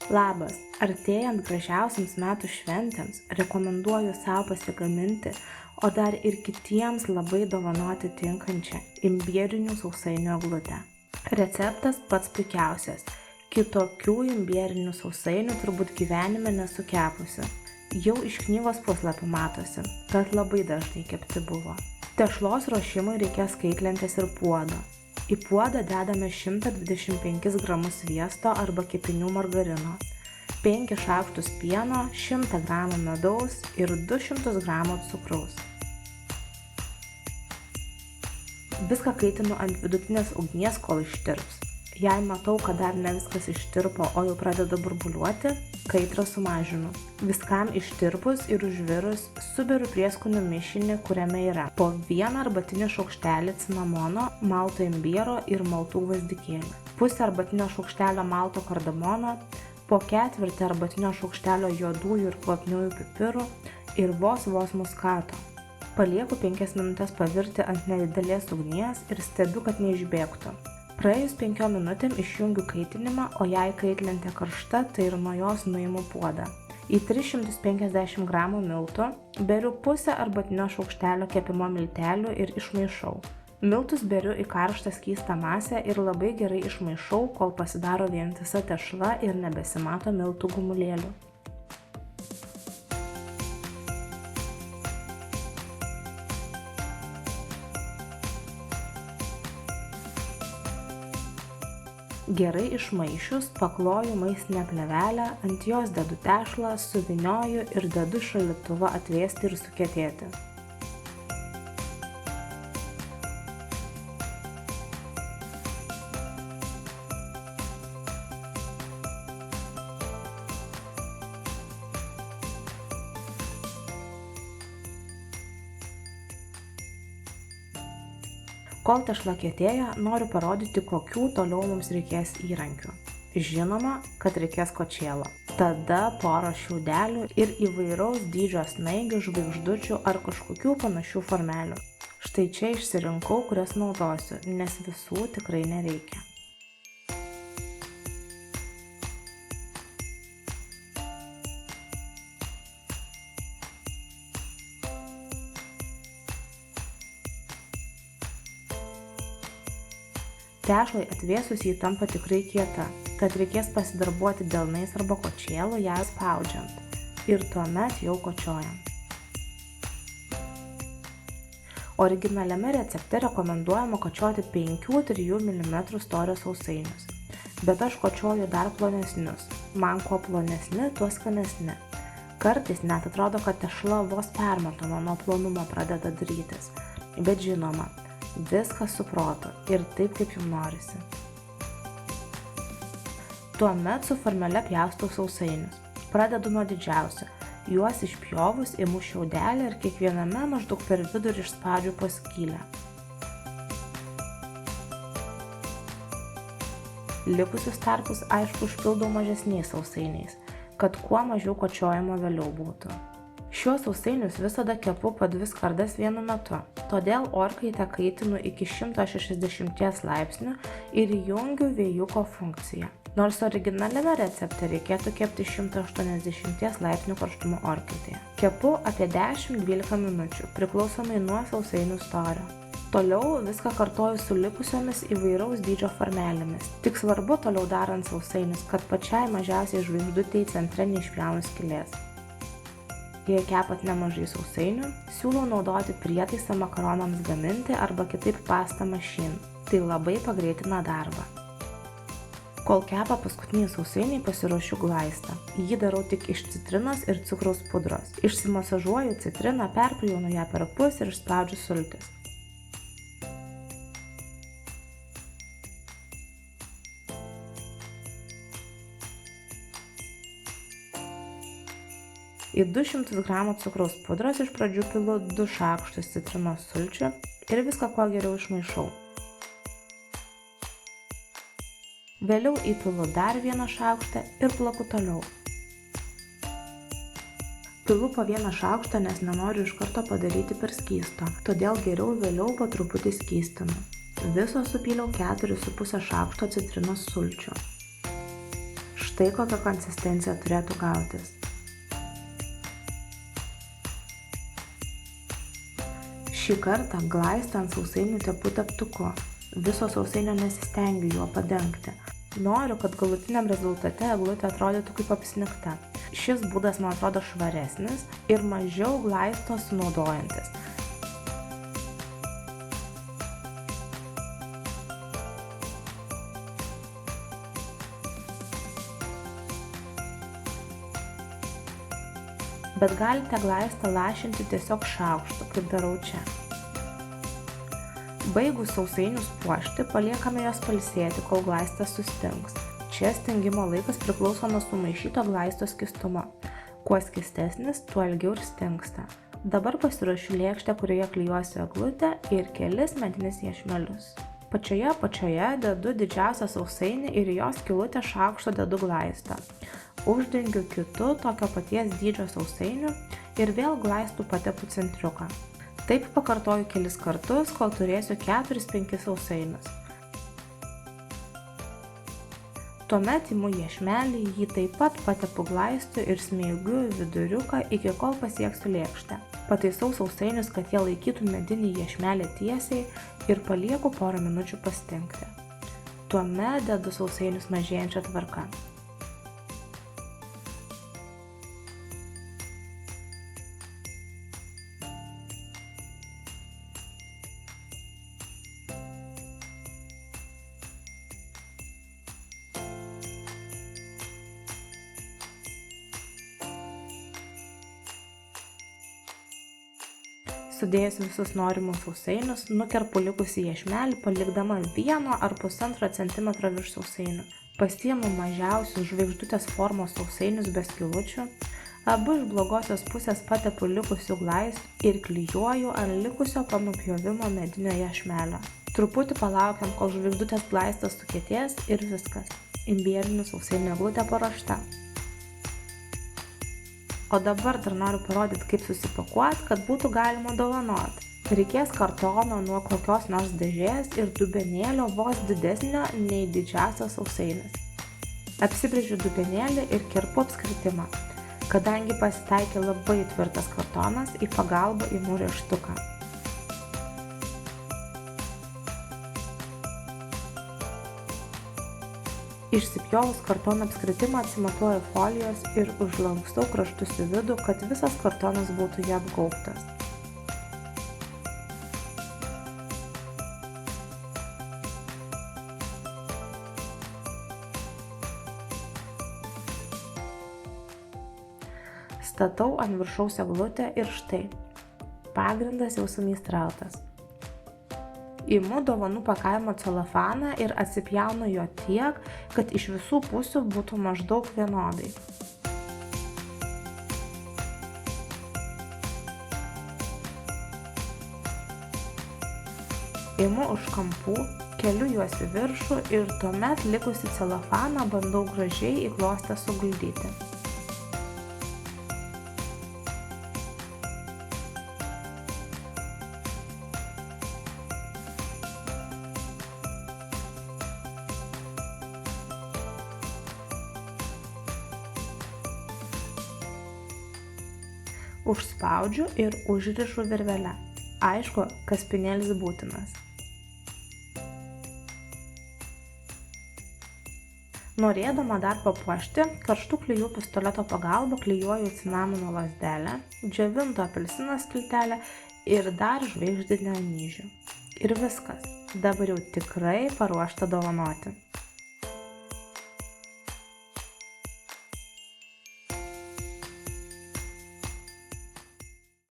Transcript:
Labas, artėjant gražiausiams metų šventėms rekomenduoju savo pasigaminti, o dar ir kitiems labai dovanoti tinkančią imbierinių sausainių eglutę. Receptas pats puikiausias. Kitokių imbierinių sausainių turbūt gyvenime nesu kepusi. Jau iš knygos puslapių matosi, kad labai dažnai kepti buvo. Tešlos ruošimui reikės kaitlentės ir puodo. Į puodą dedame 125 g sviesto arba kepinių margarino, 5 šaukštus pieno, 100 g medaus ir 200 g cukraus. Viską kaitinu ant vidutinės ugnies, kol ištirps. Jei matau, kad dar ne viskas ištirpo, o jau pradeda burbuliuoti, kaitrą sumažinu. Viskam ištirpus ir užvirus suberiu prieskonių mišinį, kuriame yra po 1 arbatinį šaukštelį cinamono, malto imbiero ir maltų gvazdikėlių, pusę arbatinio šaukštelio malto kardamono, po 1/4 arbatinio šaukštelio juodųjų ir kvapniųjų pipirų ir vos muskato. Palieku 5 minutes pavirti ant nedidelės ugnies ir stebiu, kad neišbėgtų. Praėjus 5 minutėm išjungiu kaitinimą, o jei kaitlentė karšta, tai ir nuo jos nuimu puodą. Į 350 g miltų beriu pusę arbatinio šaukštelio kepimo miltelių ir išmaišau. Miltus beriu į karštą skystą masę ir labai gerai išmaišau, kol pasidaro vientisa tešla ir nebesimato miltų gumulėlių. Gerai išmaišius, pakloju maistinę plėvelę, ant jos dedu tešlą, suvynioju ir dedu šaldytuvą atvėsti ir sukietėti. Kol tešla kietėja, noriu parodyti, kokių toliau mums reikės įrankių. Žinoma, kad reikės kočėlo. Tada porą šiaudelių ir įvairaus dydžio snaigių, žvaigždučių ar kažkokių panašių formelių. Štai čia išsirinkau, kurias naudosiu, nes visų tikrai nereikia. Tešlai atvėsus jį tampa tikrai kieta, tad reikės pasidarbuoti delnais arba kočėlu ją spaudžiant ir tuomet jau kočiojant. Originaliame recepte rekomenduojama kočioti 5-3 mm storio sausainius, bet aš kočioju dar plonesnius. Man kuo plonesni, tuo skanesni. Kartais net atrodo, kad tešla vos permatoma nuo plonumo pradeda darytis, bet žinoma, viskas su protu ir taip, kaip jums norisi. Tuomet su formele pjaustau sausainius. Pradedu nuo didžiausio. Juos išpjovus imu šiaudelį ir kiekviename maždaug per vidurį išspaudžiu po skylę. Likusius tarpus, aišku, užpildau mažesniais sausainiais, kad kuo mažiau kočiojimo vėliau būtų. Šiuos sausainius visada kepu po 2 skardas vienu metu, todėl orkaitę kaitinu iki 160 laipsnių ir įjungiu vėjuko funkciją. Nors originaliame recepte reikėtų kepti 180 laipsnių karštumo orkaitėje. Kepu apie 10-12 minučių, priklausomai nuo sausainių storio. Toliau viską kartoju su likusiomis įvairaus dydžio formelėmis. Tik svarbu toliau darant sausainius, kad pačiai mažiausiai žvaigždutei centre neišpjaunu skylės. Jei kepat nemažai sausainių, siūlau naudoti prietaisą makaronams gaminti arba kitaip pasta machine. Tai labai pagreitina darbą. Kol kepa paskutiniai sausainiai, pasiruošiu glaistą. Jį darau tik iš citrinos ir cukraus pudros. Išsimasažuoju citriną, perpjaunu ją per pusę ir išspaudžiu sultis. Į 200 g cukraus pudros iš pradžių pilu 2 šaukštus citrinos sulčių ir viską kuo geriau išmaišau. Vėliau įpilu dar 1 šaukštą ir plaku toliau. Pilu po 1 šaukštą, nes nenoriu iš karto padaryti per skysto, todėl geriau vėliau po truputį skystinu. Viso supyliau 4,5 šaukšto citrinos sulčių. Štai kokia konsistencija turėtų gautis. Šį kartą glaistą ant sausainių tepu teptuku. Viso sausainio nesistengiu juo padengti. Noriu, kad galutiniam rezultate eglutė atrodytų kaip apsnigta. Šis būdas man atrodo švaresnis ir mažiau glaisto sunaudojantis. Bet galite glaistą lašinti tiesiog šaukštu, kaip darau čia. Baigus sausainius puošti, paliekame juos pailsėti, kol glaistas sustings. Čia stingimo laikas priklauso nuo sumaišyto glaisto skystumo. Kuo skystesnis, tuo ilgiau ir stingsta. Dabar pasiruošiu lėkštę, kurioje klijuosiu eglutę ir kelis medinius iešmelius. Pačioje apačioje dedu didžiausią sausainį ir į jo skylutę šaukšto dedu glaistą. Uždengiu kitu tokio paties dydžio sausainiu ir vėl glaistų patepu centriuką. Taip pakartoju kelis kartus, kol turėsiu 4-5 sausainius. Tuomet imu iešmelį, jį taip pat patepu glaistu ir smeigiu viduriuką iki kol pasieksiu lėkštę. Pataisau sausainius, kad jie laikytų medinį iešmelį tiesiai ir palieku porą minučių pastingti. Tuomet dedu sausainius mažėjančia tvarka. Sudėjus visus norimus sausainius, nukerpu likusį iešmelį, palikdama 1 ar 1,5 cm virš sausainių. Pasiimu mažiausius žvaigždutės formos sausainius be skylučių, abu iš blogosios pusės patepu likusių glaistų ir klijuoju ant likusio po nupjovimo medinio iešmelio. Truputį palaukiam, kol žvaigždutės glaistas sukietės ir viskas. Imbierinių sausainių eglutė paruošta. O dabar dar noriu parodyti, kaip susipakuoti, kad būtų galima dovanoti. Reikės kartono nuo kokios nors dėžės ir dubenėlio vos didesnio nei didžiausias sausainis. Apsibrėžiu dubenėlį ir kerpu apskritimą. Kadangi pasitaikė labai tvirtas kartonas, į pagalbą imu rėžtuką. Išsipjovus kartono apskritimą atsimatuoju folijos ir užlankstau kraštus į vidų, kad visas kartonas būtų jį apgaubtas. Statau ant viršaus eglutę ir štai. Pagrindas jau sumeistrautas. Imu dovanų pakavimo celofaną ir atsipjaunu jo tiek, kad iš visų pusių būtų maždaug vienodai. Imu už kampų, keliu juos į viršų ir tuomet likusį celofaną bandau gražiai į klostę suguldyti. Užspaudžiu ir užrišu virvele. Aišku, kaspinėlis būtinas. Norėdama dar papuošti, karštų klijų pistoleto pagalba klijuoju cinamono lazdelę, džiovinto apelsino skiltelę ir dar žvaigždinę anyžių. Ir viskas. Dabar jau tikrai paruošta dovanoti.